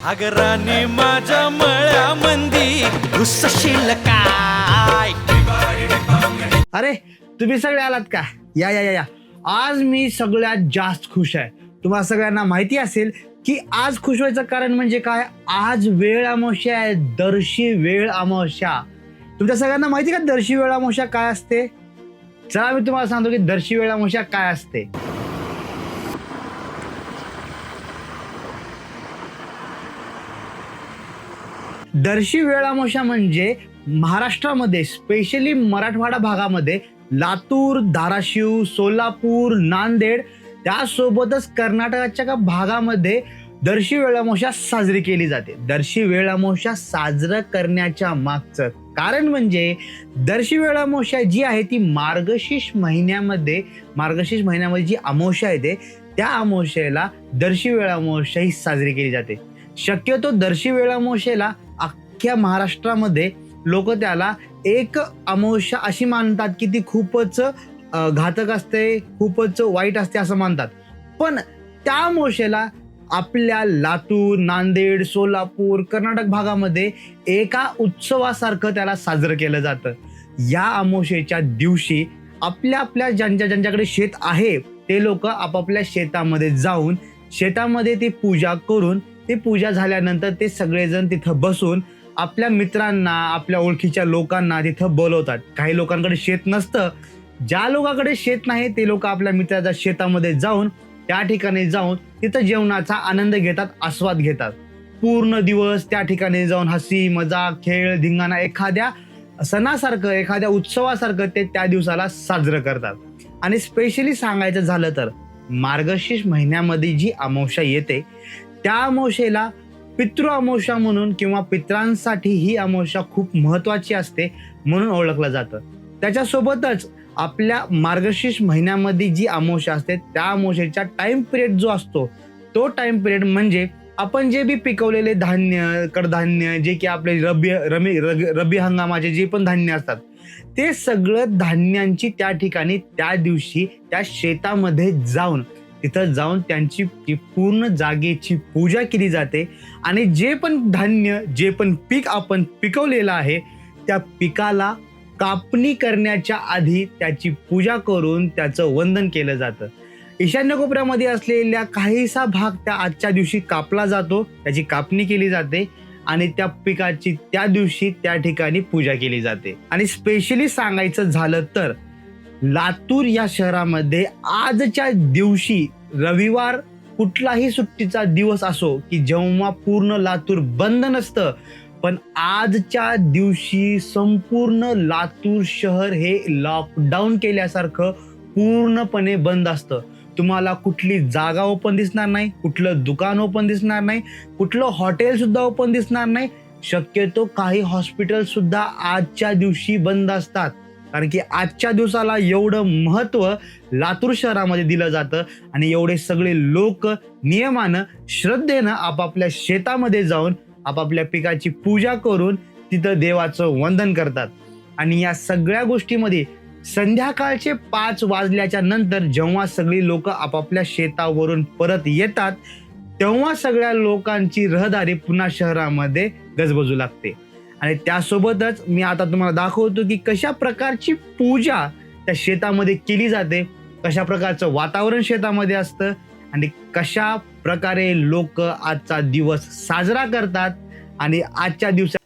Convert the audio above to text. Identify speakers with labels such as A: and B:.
A: आगराने माझ्या मळ्यामंदी घुसशील काय?
B: अरे तुम्ही सगळे आलात का? या या या या आज मी सगळ्यात जास्त खुश आहे. तुम्हाला सगळ्यांना माहिती असेल की आज खुश व्हायचं कारण म्हणजे काय? आज वेळ अमावस्या आहे, दर्शी वेळ अमावस्या. तुमच्या सगळ्यांना माहिती का दर्शी वेळ अमावस्या काय असते? चला मी तुम्हाला सांगतो की दर्शी वेळ अमावस्या काय असते. दर्शी वेळ अमावस्या म्हणजे महाराष्ट्रामध्ये स्पेशली मराठवाडा भागामध्ये लातूर, धाराशिव, सोलापूर, नांदेड त्यासोबतच कर्नाटकाच्या का भागामध्ये दर्शी वेळ अमावस्या साजरी केली जाते. दर्शी वेळ अमावस्या साजरा करण्याच्या मागचं कारण म्हणजे दर्शी वेळ अमावस्या जी आहे ती मार्गशीर्ष महिन्यामध्ये जी अमावस्या येते त्या अमावस्येला दर्शी वेळ अमावस्या ही साजरी केली जाते. शक्यतो दर्शी वेळ अमावस्येला अख्ख्या महाराष्ट्रामध्ये लोक त्याला एक अमावस्या अशी मानतात की ती खूपच घातक असते, खूपच वाईट असते असं मानतात. पण त्या अमावस्येला आपल्या लातूर, नांदेड, सोलापूर, कर्नाटक भागामध्ये एका उत्सवासारखं त्याला साजरं केलं जातं. या अमावस्येच्या दिवशी आपल्या ज्यांच्याकडे शेत आहे ते लोक आपापल्या शेतामध्ये जाऊन शेतामध्ये ती पूजा करून ती पूजा झाल्यानंतर ते सगळेजण तिथं बसून आपल्या मित्रांना, आपल्या ओळखीच्या लोकांना तिथं बोलवतात. काही लोकांकडे शेत नसतं, ज्या लोकांकडे शेत नाही ते लोक आपल्या मित्राच्या शेतामध्ये जाऊन त्या ठिकाणी जाऊन तिथं जेवणाचा आनंद घेतात, आस्वाद घेतात. पूर्ण दिवस त्या ठिकाणी जाऊन हसी मजाक खेळ धिंगाणा एखाद्या सणासारखं, एखाद्या उत्सवासारखं ते त्या दिवसाला साजरं करतात. आणि स्पेशली सांगायचं झालं तर मार्गशीर्ष महिन्यामध्ये जी अमावस्या येते त्या अमावस्येला पितृ अमावस्या म्हणून किंवा पित्रांसाठी ही अमावस्या खूप महत्वाची असते म्हणून ओळखलं जातं. त्याच्यासोबतच आपल्या मार्गशीर्ष महिन्यामध्ये जी अमावस्या असते त्या अमावस्येचा टाइम पिरियड जो असतो तो टाइम पिरियड म्हणजे आपण जे बी पिकवलेले धान्य, कडधान्य, जे की आपले रब्बी हंगामाचे जे पण धान्य असतात ते सगळं धान्यांची त्या ठिकाणी त्या दिवशी त्या शेतामध्ये तिथं जाऊन त्यांची पूर्ण जागेची पूजा केली जाते. आणि जे पण धान्य, जे पण पीक आपण पिकवलेलं आहे त्या पिकाला कापणी करण्याच्या आधी त्याची पूजा करून त्याचं वंदन केलं जातं. ईशान्य कोपऱ्यामध्ये असलेल्या काहीसा भाग त्या आजच्या दिवशी कापला जातो, त्याची कापणी केली जाते आणि त्या पिकाची त्या दिवशी त्या ठिकाणी पूजा केली जाते. आणि स्पेशली सांगायचं झालं तर लातूर या शहरामध्ये आजच्या दिवशी रविवार कुठलाही सुट्टीचा दिवस असो की जेव्हा पूर्ण लातूर बंद नसतं, पण आजच्या दिवशी संपूर्ण लातूर शहर हे लॉकडाऊन केल्यासारखं पूर्णपणे बंद असतं. तुम्हाला कुठली जागा ओपन दिसणार नाही, कुठलं दुकान ओपन दिसणार नाही, कुठलं हॉटेल सुद्धा ओपन दिसणार नाही. शक्यतो काही हॉस्पिटल सुद्धा आजच्या दिवशी बंद असतात, कारण की आजच्या दिवसाला एवढं महत्व लातूर शहरामध्ये दिलं जातं. आणि एवढे सगळे लोक नियमानं, श्रद्धेनं आपापल्या शेतामध्ये जाऊन आपापल्या पिकाची पूजा करून तिथं देवाचं वंदन करतात. आणि या सगळ्या गोष्टीमध्ये संध्याकाळचे 5 वाजल्याच्या नंतर जेव्हा सगळी लोक आपापल्या शेतावरून परत येतात तेव्हा सगळ्या लोकांची रहदारी पुन्हा शहरामध्ये गजबजू लागते. आणि त्यासोबतच मी आता तुम्हाला दाखवतो की कशा प्रकारची पूजा त्या शेतामध्ये केली जाते, कशा प्रकारचं वातावरण शेतामध्ये असतं आणि कशा प्रकारे लोक आजचा दिवस साजरा करतात. आणि आजच्या दिवसात